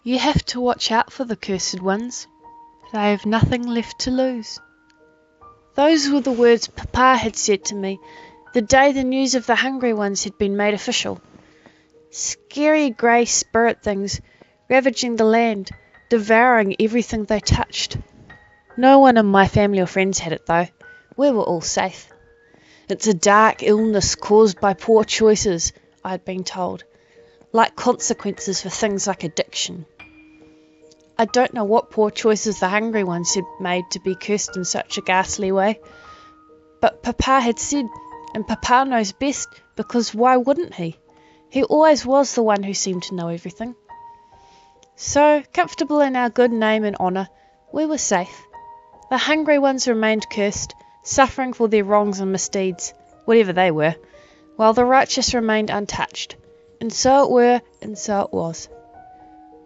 You have to watch out for the cursed ones. They have nothing left to lose. Those were the words Papa had said to me the day the news of the hungry ones had been made official. Scary grey spirit things ravaging the land, devouring everything they touched. No one in my family or friends had it though. We were all safe. It's a dark illness caused by poor choices, I had been told, like consequences for things like addiction. I don't know what poor choices the hungry ones had made to be cursed in such a ghastly way, but Papa had said, and Papa knows best, because why wouldn't he? He always was the one who seemed to know everything. So, comfortable in our good name and honour, we were safe. The hungry ones remained cursed, suffering for their wrongs and misdeeds, whatever they were, while the righteous remained untouched. And so it were, and so it was.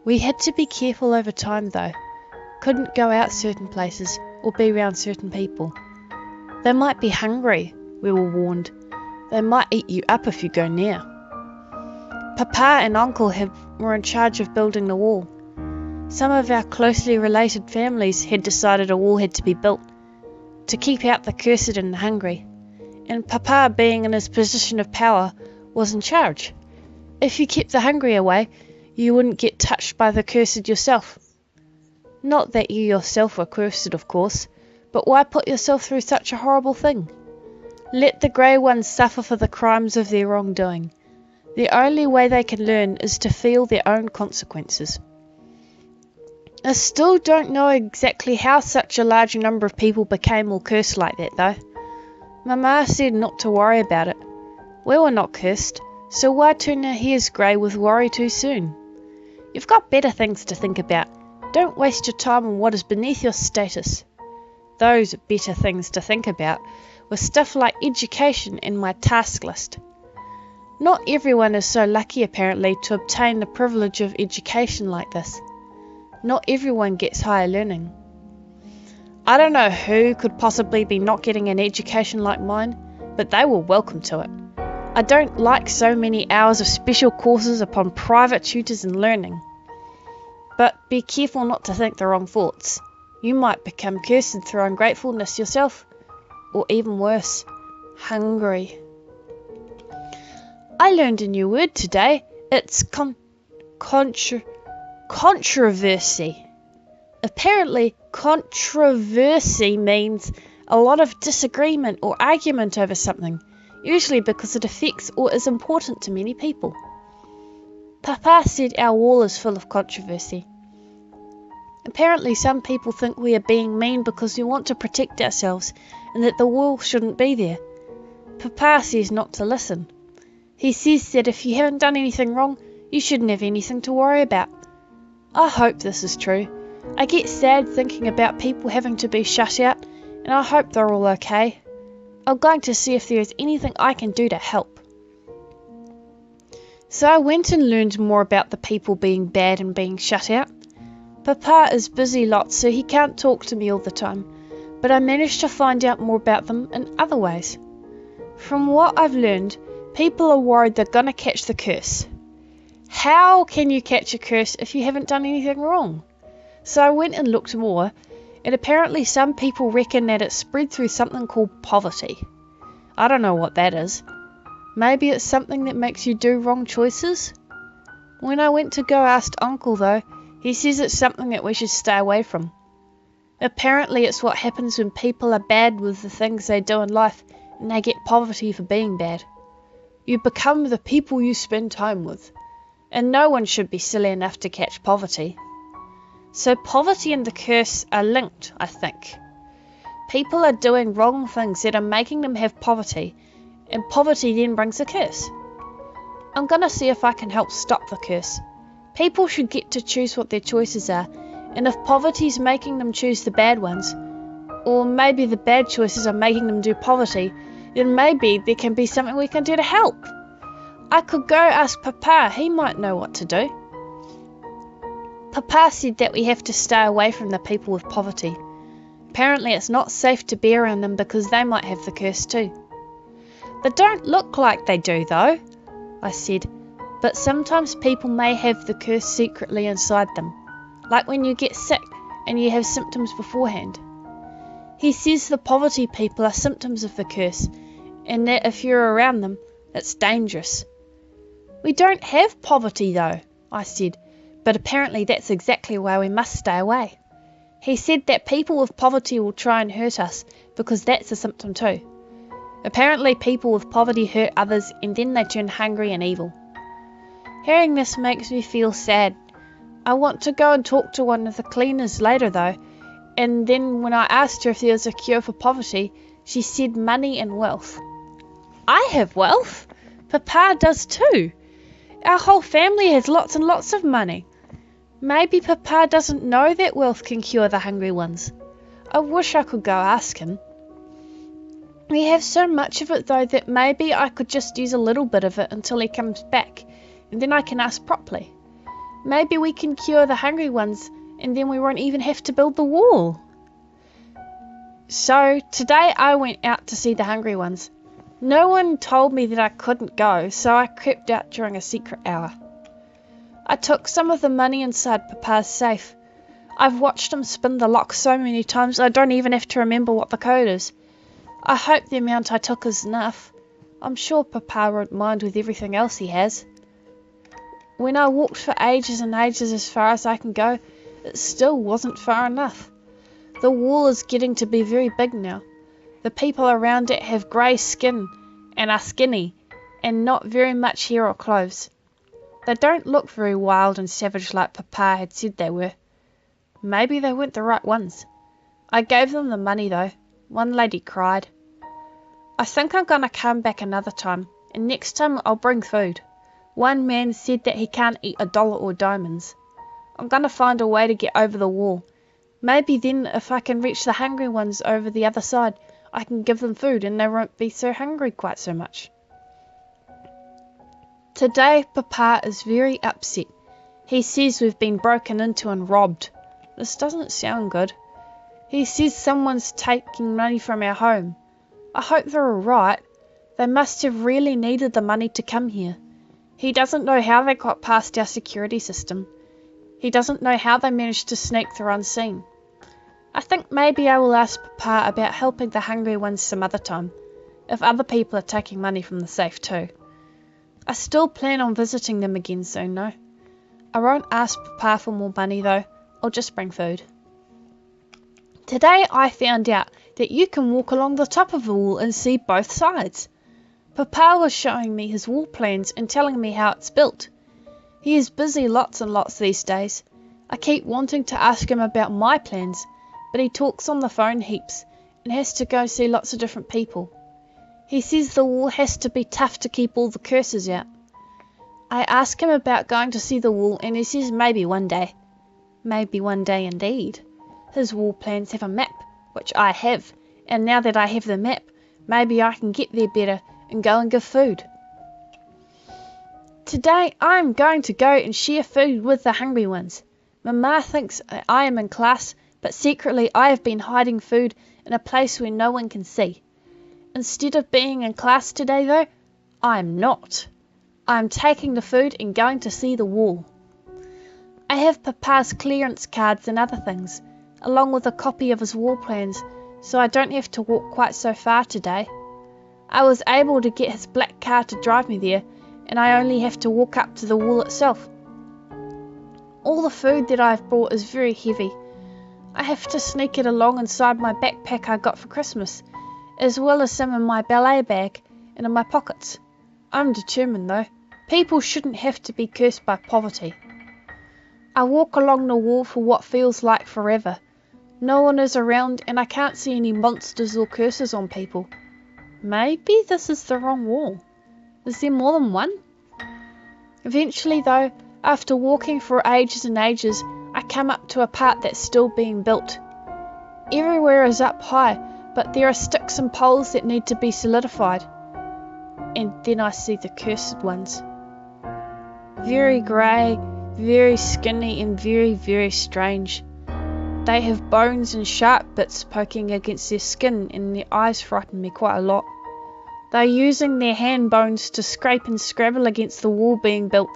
We had to be careful over time though. Couldn't go out certain places or be around certain people. They might be hungry, we were warned. They might eat you up if you go near. Papa and Uncle were in charge of building the wall. Some of our closely related families had decided a wall had to be built to keep out the cursed and the hungry, and Papa, being in his position of power, was in charge. If you kept the hungry away, you wouldn't get touched by the cursed yourself. Not that you yourself were cursed, of course, but why put yourself through such a horrible thing? Let the grey ones suffer for the crimes of their wrongdoing. The only way they can learn is to feel their own consequences. I still don't know exactly how such a large number of people became all cursed like that though. Mama said not to worry about it. We were not cursed, so why turn our hairs grey with worry too soon? You've got better things to think about. Don't waste your time on what is beneath your status. Those better things to think about were stuff like education and my task list. Not everyone is so lucky apparently to obtain the privilege of education like this. Not everyone gets higher learning. I don't know who could possibly be not getting an education like mine, but they were welcome to it. I don't like so many hours of special courses upon private tutors and learning. But be careful not to think the wrong thoughts. You might become cursed through ungratefulness yourself, or even worse, hungry. I learned a new word today. It's controversy. Apparently, controversy means a lot of disagreement or argument over something, usually because it affects or is important to many people. Papa said our wall is full of controversy. Apparently some people think we are being mean because we want to protect ourselves and that the wall shouldn't be there. Papa says not to listen. He says that if you haven't done anything wrong, you shouldn't have anything to worry about. I hope this is true. I get sad thinking about people having to be shut out, and I hope they're all okay. I'm going to see if there is anything I can do to help. So I went and learned more about the people being bad and being shut out. Papa is busy lots, so he can't talk to me all the time, but I managed to find out more about them in other ways. From what I've learned, people are worried they're going to catch the curse. How can you catch a curse if you haven't done anything wrong? So I went and looked more, and apparently some people reckon that it's spread through something called poverty. I don't know what that is. Maybe it's something that makes you do wrong choices? When I went to go ask Uncle though, he says it's something that we should stay away from. Apparently it's what happens when people are bad with the things they do in life and they get poverty for being bad. You become the people you spend time with, and no one should be silly enough to catch poverty. So poverty and the curse are linked, I think. People are doing wrong things that are making them have poverty, and poverty then brings a curse. I'm going to see if I can help stop the curse. People should get to choose what their choices are, and if poverty's making them choose the bad ones, or maybe the bad choices are making them do poverty, then maybe there can be something we can do to help. I could go ask Papa, he might know what to do. Papa said that we have to stay away from the people with poverty. Apparently it's not safe to be around them because they might have the curse too. They don't look like they do though, I said. But sometimes people may have the curse secretly inside them, like when you get sick and you have symptoms beforehand. He says the poverty people are symptoms of the curse, and that if you're around them, it's dangerous. We don't have poverty though, I said, but apparently that's exactly why we must stay away. He said that people with poverty will try and hurt us because that's a symptom too. Apparently people with poverty hurt others and then they turn hungry and evil. Hearing this makes me feel sad. I want to go and talk to one of the cleaners later though, and then when I asked her if there was a cure for poverty, she said money and wealth. I have wealth. Papa does too. Our whole family has lots and lots of money. Maybe Papa doesn't know that wealth can cure the hungry ones. I wish I could go ask him. We have so much of it though that maybe I could just use a little bit of it until he comes back, and then I can ask properly. Maybe we can cure the hungry ones, and then we won't even have to build the wall. So today I went out to see the hungry ones. No one told me that I couldn't go, so I crept out during a secret hour. I took some of the money inside Papa's safe. I've watched him spin the lock so many times I don't even have to remember what the code is. I hope the amount I took is enough. I'm sure Papa won't mind with everything else he has. When I walked for ages and ages as far as I can go, it still wasn't far enough. The wall is getting to be very big now. The people around it have grey skin and are skinny and not very much hair or clothes. They don't look very wild and savage like Papa had said they were. Maybe they weren't the right ones. I gave them the money though. One lady cried. I think I'm gonna come back another time, and next time I'll bring food. One man said that he can't eat a dollar or diamonds. I'm gonna find a way to get over the wall. Maybe then if I can reach the hungry ones over the other side, I can give them food and they won't be so hungry quite so much. Today Papa is very upset. He says we've been broken into and robbed. This doesn't sound good. He says someone's taking money from our home. I hope they're alright. They must have really needed the money to come here. He doesn't know how they got past our security system. He doesn't know how they managed to sneak through unseen. I think maybe I will ask Papa about helping the hungry ones some other time, if other people are taking money from the safe too. I still plan on visiting them again soon though. I won't ask Papa for more money though, I'll just bring food. Today I found out that you can walk along the top of the wall and see both sides. Papa was showing me his wall plans and telling me how it's built. He is busy lots and lots these days. I keep wanting to ask him about my plans, but he talks on the phone heaps and has to go see lots of different people. He says the wall has to be tough to keep all the curses out. I ask him about going to see the wall and he says maybe one day. Maybe one day indeed. His wall plans have a map, which I have, and now that I have the map, maybe I can get there better and go and give food. Today I am going to go and share food with the hungry ones. Mama thinks I am in class, but secretly I have been hiding food in a place where no one can see. Instead of being in class today though, I am not. I am taking the food and going to see the wall. I have Papa's clearance cards and other things, along with a copy of his wall plans, so I don't have to walk quite so far today. I was able to get his black car to drive me there, and I only have to walk up to the wall itself. All the food that I've brought is very heavy. I have to sneak it along inside my backpack I got for Christmas, as well as some in my ballet bag and in my pockets. I'm determined though. People shouldn't have to be cursed by poverty. I walk along the wall for what feels like forever. No one is around and I can't see any monsters or curses on people. Maybe this is the wrong wall. Is there more than one? Eventually though, after walking for ages and ages, I come up to a part that's still being built. Everywhere is up high, but there are sticks and poles that need to be solidified. And then I see the cursed ones. Very grey, very skinny and very, very strange. They have bones and sharp bits poking against their skin and their eyes frighten me quite a lot. They're using their hand bones to scrape and scrabble against the wall being built,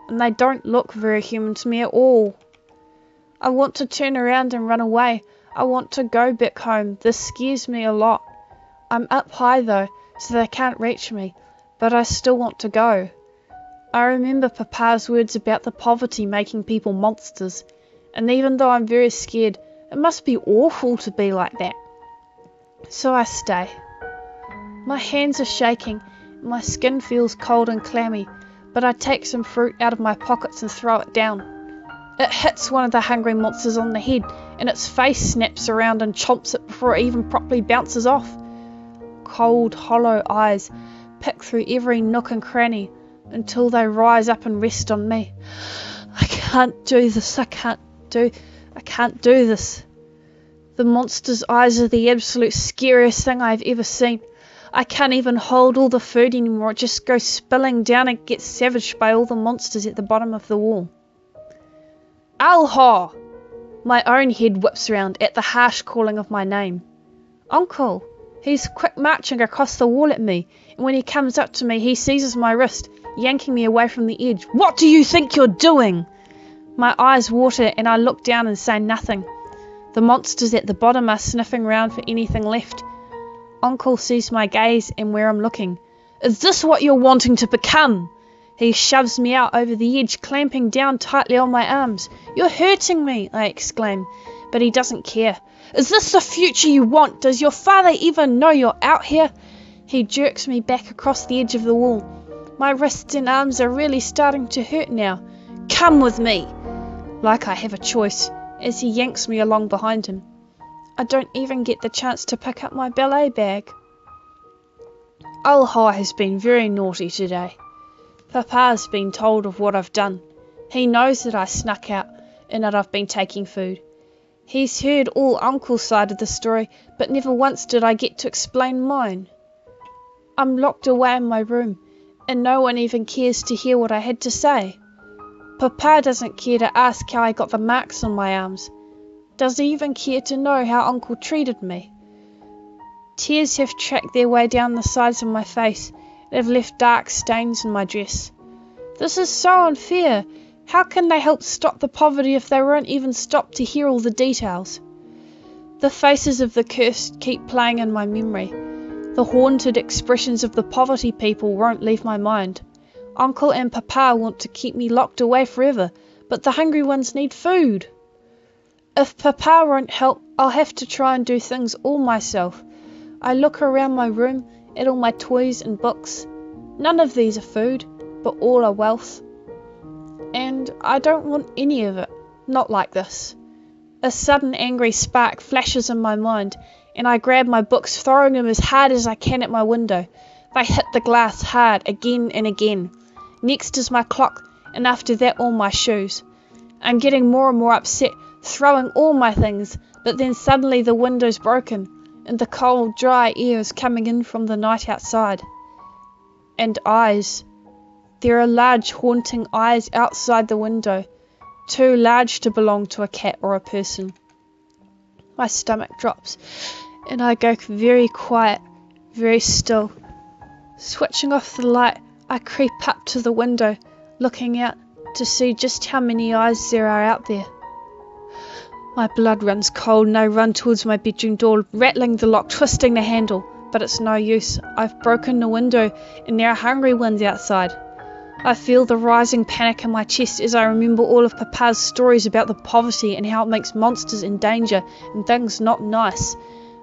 and they don't look very human to me at all. I want to turn around and run away. I want to go back home. This scares me a lot. I'm up high though, so they can't reach me, but I still want to go. I remember Papa's words about the poverty making people monsters, and even though I'm very scared, it must be awful to be like that. So I stay. My hands are shaking, and my skin feels cold and clammy, but I take some fruit out of my pockets and throw it down. It hits one of the hungry monsters on the head, and its face snaps around and chomps it before it even properly bounces off. Cold, hollow eyes pick through every nook and cranny until they rise up and rest on me. I can't do this. I can't do this. The monster's eyes are the absolute scariest thing I've ever seen. I can't even hold all the food anymore. It just goes spilling down and gets savaged by all the monsters at the bottom of the wall. Alha! My own head whips round at the harsh calling of my name. Uncle! He's quick marching across the wall at me, and when he comes up to me he seizes my wrist, yanking me away from the edge. What do you think you're doing? My eyes water and I look down and say nothing. The monsters at the bottom are sniffing round for anything left. Uncle sees my gaze and where I'm looking. Is this what you're wanting to become? He shoves me out over the edge, clamping down tightly on my arms. You're hurting me, I exclaim, but he doesn't care. Is this the future you want? Does your father even know you're out here? He jerks me back across the edge of the wall. My wrists and arms are really starting to hurt now. Come with me! Like I have a choice, as he yanks me along behind him. I don't even get the chance to pick up my ballet bag. Alha has been very naughty today. Papa's been told of what I've done. He knows that I snuck out and that I've been taking food. He's heard all Uncle's side of the story, but never once did I get to explain mine. I'm locked away in my room, and no one even cares to hear what I had to say. Papa doesn't care to ask how I got the marks on my arms. Does he even care to know how Uncle treated me? Tears have tracked their way down the sides of my face and have left dark stains in my dress. This is so unfair. How can they help stop the poverty if they won't even stop to hear all the details? The faces of the cursed keep playing in my memory. The haunted expressions of the poverty people won't leave my mind. Uncle and Papa want to keep me locked away forever, but the hungry ones need food. If Papa won't help, I'll have to try and do things all myself. I look around my room at all my toys and books. None of these are food, but all are wealth. And I don't want any of it, not like this. A sudden angry spark flashes in my mind, and I grab my books, throwing them as hard as I can at my window. They hit the glass hard again and again. Next is my clock, and after that all my shoes. I'm getting more and more upset, throwing all my things, but then suddenly the window's broken, and the cold, dry air is coming in from the night outside. And eyes. There are large, haunting eyes outside the window, too large to belong to a cat or a person. My stomach drops, and I go very quiet, very still. Switching off the light, I creep up to the window, looking out to see just how many eyes there are out there. My blood runs cold and I run towards my bedroom door, rattling the lock, twisting the handle, but it's no use. I've broken the window and there are hungry ones outside. I feel the rising panic in my chest as I remember all of Papa's stories about the poverty and how it makes monsters in danger and things not nice.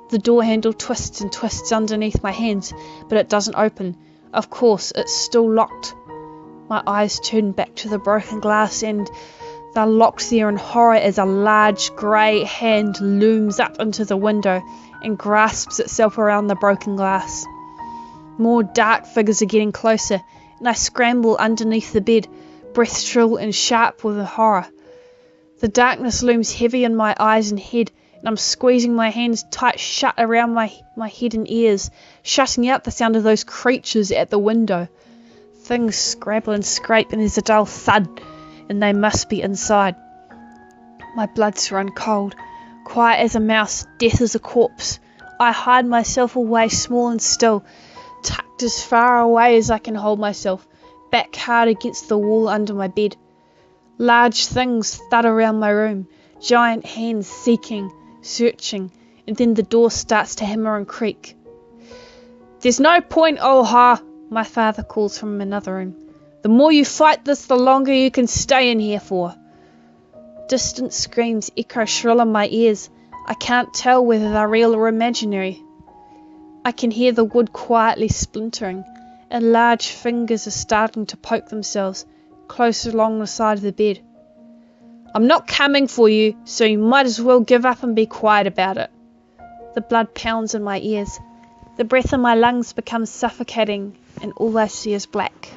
The door handle twists and twists underneath my hands, but it doesn't open. Of course, it's still locked. My eyes turn back to the broken glass and they're locked there in horror as a large grey hand looms up into the window and grasps itself around the broken glass. More dark figures are getting closer, and I scramble underneath the bed, breath shrill and sharp with horror. The darkness looms heavy in my eyes and head, and I'm squeezing my hands tight shut around my head and ears, shutting out the sound of those creatures at the window. Things scrabble and scrape, and there's a dull thud, and they must be inside. My blood's run cold. Quiet as a mouse, death as a corpse. I hide myself away, small and still. tucked as far away as I can hold myself, back hard against the wall under my bed. Large things thud around my room, giant hands seeking, searching, and then the door starts to hammer and creak. "There's no point, Oha," my father calls from another room. "The more you fight this, the longer you can stay in here for." Distant screams echo shrill in my ears. I can't tell whether they're real or imaginary. I can hear the wood quietly splintering, and large fingers are starting to poke themselves close along the side of the bed. "I'm not coming for you, so you might as well give up and be quiet about it." The blood pounds in my ears. The breath in my lungs becomes suffocating, and all I see is black.